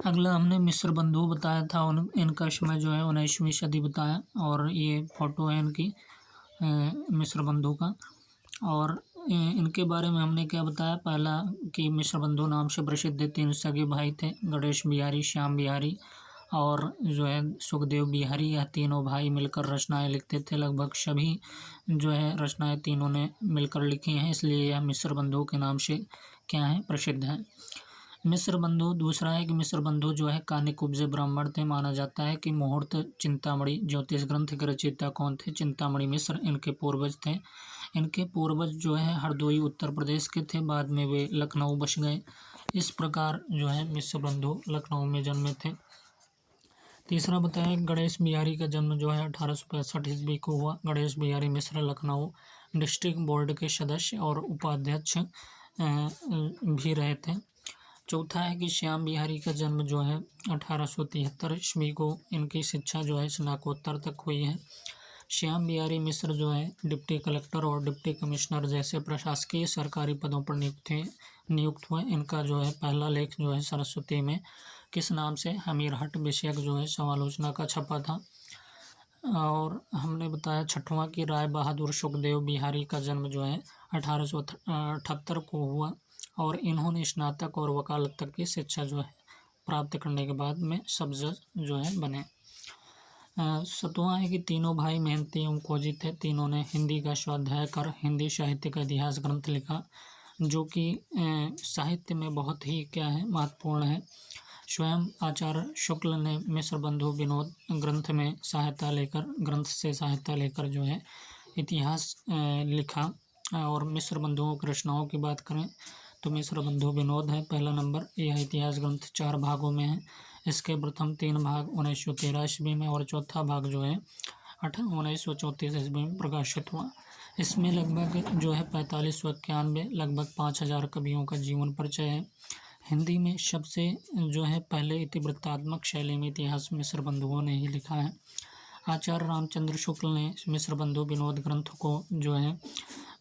अगला हमने मिस्र बंधु बताया था, इनका समय जो है 19वीं सदी बताया, और ये फोटो है इनकी मिस्र बंधु का। और इनके बारे में हमने क्या बताया, पहला कि मिस्र बंधु नाम से प्रसिद्ध 3 सगे भाई थे, गणेश बिहारी, श्याम बिहारी और जो है सुखदेव बिहारी। यह तीनों भाई मिलकर रचनाएं लिखते थे, लगभग सभी जो है रचनाएं तीनों ने मिलकर लिखी हैं, इसलिए यह मिस्र बंधु के नाम से क्या है, प्रसिद्ध है। मिस्र बंधु दूसरा है कि मिस्र बंधु जो है कानिक उपजे ब्राह्मण थे। माना जाता है कि मुहूर्त चिंतामणि ज्योतिष ग्रंथ के रचयिता कौन थे, चिंतामणि मिश्र इनके पूर्वज थे। इनके पूर्वज जो है हरदोई उत्तर प्रदेश के थे, बाद में वे लखनऊ बस गए। इस प्रकार जो है मिस्र बंधु लखनऊ में जन्मे थे। तीसरा बताया गणेश बिहारी का जन्म जो है 1865 ईस्वी को हुआ। गणेश बिहारी मिश्र लखनऊ डिस्ट्रिक्ट बोर्ड के सदस्य और उपाध्यक्ष भी रहे थे। चौथा है कि श्याम बिहारी का जन्म जो है 1873 ईस्वी को, इनकी शिक्षा जो है स्नातकोत्तर तक हुई है। श्याम बिहारी मिश्र जो है डिप्टी कलेक्टर और डिप्टी कमिश्नर जैसे प्रशासकीय सरकारी पदों पर नियुक्त हुए। इनका जो है पहला लेख जो है सरस्वती में किस नाम से, हमीरहट विषयक जो है समालोचना का छपा था। और हमने बताया छठवां कि राय बहादुर सुखदेव बिहारी का जन्म जो है 1878 को हुआ, और इन्होंने स्नातक और वकालत तक की शिक्षा जो है प्राप्त करने के बाद में सब जज जो है बने। सतवां है कि तीनों भाई मेहनती एवं खोजी थे। तीनों ने हिंदी का स्वाध्याय कर हिंदी साहित्य का इतिहास ग्रंथ लिखा, जो कि साहित्य में बहुत ही क्या है, महत्वपूर्ण है। स्वयं आचार्य शुक्ल ने मिस्र बंधु विनोद ग्रंथ से सहायता लेकर जो है इतिहास लिखा। और मिस्र बंधुओं की रचनाओं की बात करें तो मिस्र बंधु विनोद है पहला नंबर। यह इतिहास ग्रंथ 4 भागों में है। इसके प्रथम 3 भाग 1913 ईस्वी में और चौथा भाग जो है 1934 ईस्वी में प्रकाशित हुआ। इसमें लगभग जो है 45 वाक्यांश, लगभग 5000 कवियों का जीवन परिचय है। हिंदी में सबसे जो है पहले इतिवृत्तात्मक शैली में इतिहास मिस्र बंधुओं ने ही लिखा है। आचार्य रामचंद्र शुक्ल ने मिस्र बंधु विनोद ग्रंथ को जो है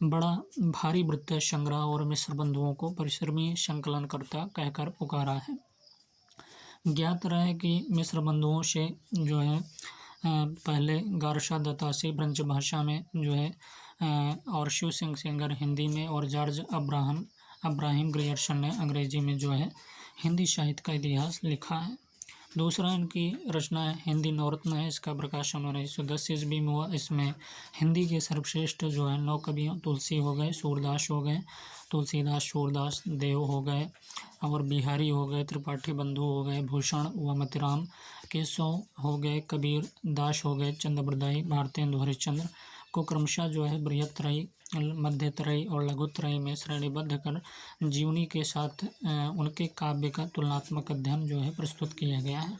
बड़ा भारी वृत्त संग्रह और मिस्र बंधुओं को परिश्रमी संकलनकर्ता कहकर पुकारा है। ज्ञात रहे कि मिस्र बंधुओं से जो है पहले गारशा दत्तासी ब्रज भाषा में जो है और शिव सिंह सेंगर हिंदी में और जॉर्ज अब्राहम ग्रियर्सन ने अंग्रेजी में जो है हिंदी साहित्य का इतिहास लिखा है। दूसरा इनकी रचना है हिंदी नवरत्न है। इसका प्रकाशन 1910 ईस्वी में हुआ। इसमें हिंदी के सर्वश्रेष्ठ जो है 9 कवियों, तुलसी हो गए, सूरदास हो गए, तुलसीदास, सूरदास, देव हो गए और बिहारी हो गए, त्रिपाठी बंधु हो गए, भूषण व मतिराम, केशव हो गए, कबीर दास हो गए, चंद्रबरदाई, भारतेंदु हरिश्चंद्र को क्रमशः जो है बृहत्त्रयी, मध्यत्रयी और लघुत्रयी में श्रेणीबद्ध कर जीवनी के साथ उनके काव्य का तुलनात्मक अध्ययन जो है प्रस्तुत किया गया है।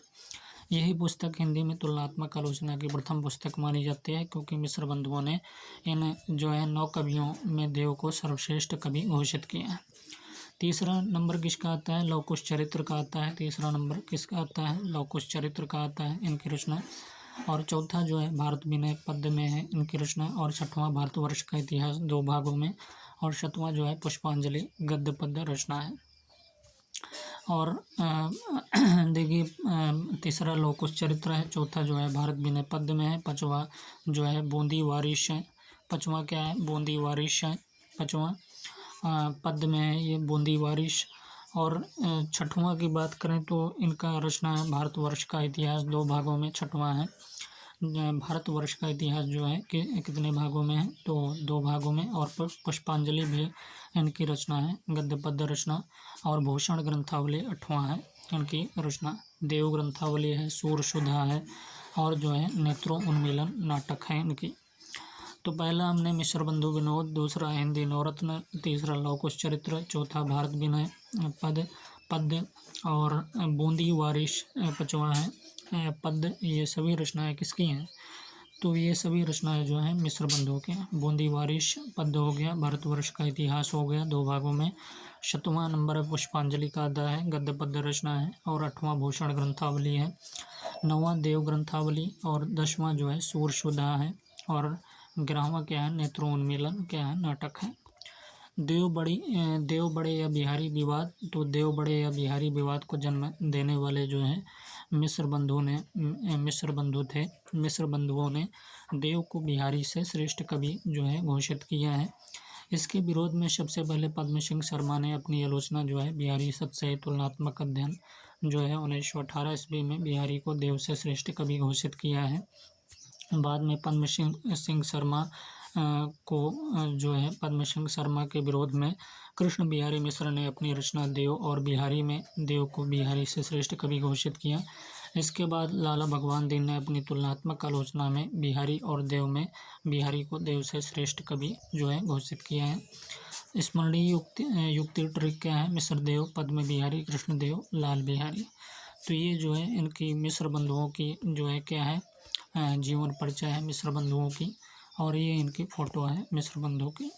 यही पुस्तक हिंदी में तुलनात्मक आलोचना की प्रथम पुस्तक मानी जाती है, क्योंकि मिस्र बंधुओं ने इन जो है 9 कवियों में देव को सर्वश्रेष्ठ कवि घोषित किया है। तीसरा नंबर किसका आता है, लव कुश चरित्र का आता है। तीसरा नंबर किसका आता है, लव कुश चरित्र का आता है इनकी रचना। और चौथा जो है भारत विनय पद्य में है इनकी रचना। और छठवां भारतवर्ष का इतिहास 2 भागों में। और सातवां जो है पुष्पांजलि गद्य पद्य रचना है। और देखिए तीसरा लव कुश चरित्र है, चौथा जो है भारत विनय पद्य में है, पांचवा जो है बूंदी वारिश है, पांचवा क्या है, बूंदी वारिश है, पांचवा पद्य में है ये बूंदी वारिश। और छठवां की बात करें तो इनका रचना है भारतवर्ष का इतिहास 2 भागों में। छठवां है भारतवर्ष का इतिहास जो है कि कितने भागों में है, तो 2 भागों में। और पुष्पांजलि भी इनकी रचना है गद्य पद्य रचना। और भूषण ग्रंथावली 8वां है इनकी रचना। देव ग्रंथावली है, सूर सुधा है और जो है नेत्रों उन्मीलन नाटक है इनकी। तो पहला हमने मिस्र बंधु विनोद, दूसरा हिंदी नवरत्न, तीसरा लव कुश चरित्र, चौथा भारत विनय पद्य और बूंदी वारिश 5वां है पद्य। ये सभी रचनाएं किसकी हैं, तो ये सभी रचनाएं जो हैं मिस्र बंधुओं के। बूंदी वारिश पद्य हो गया, भारतवर्ष का इतिहास हो गया 2 भागों में। 7वां नंबर पुष्पांजलि का अध्याय है, गद्य पद्य रचना है। और 8वां भूषण ग्रंथावली है, 9वां देव ग्रंथावली और 10वां जो है सूर सुधा है। और 11वां क्या है, नेत्रों उन्मीलन क्या है, नाटक है। देव बड़े या बिहारी विवाद, तो देव बड़े या बिहारी विवाद को जन्म देने वाले जो हैं मिस्र बंधु थे। मिस्र बंधुओं ने देव को बिहारी से श्रेष्ठ कवि जो है घोषित किया है। इसके विरोध में सबसे पहले पद्म सिंह शर्मा ने अपनी आलोचना जो है बिहारी शब्द से तुलनात्मक अध्ययन जो है 1918 ईस्वी में बिहारी को देव से श्रेष्ठ कवि घोषित किया है। बाद में पद्म सिंह शर्मा पद्म सिंह शर्मा के विरोध में कृष्ण बिहारी मिश्र ने अपनी रचना देव और बिहारी में देव को बिहारी से श्रेष्ठ कवि घोषित किया। इसके बाद लाला भगवान दीन ने अपनी तुलनात्मक आलोचना में बिहारी और देव में बिहारी को देव से श्रेष्ठ कवि जो है घोषित किया है। स्मरणीय युक्ति ट्रिक क्या है? मिश्र देव, पद्म बिहारी, कृष्ण देव, लाल बिहारी। तो ये जो है इनकी मिश्र बंधुओं की जो है क्या है जीवन परिचय है मिश्र बंधुओं की, और ये इनकी फ़ोटो है मिश्र बंधुओं की।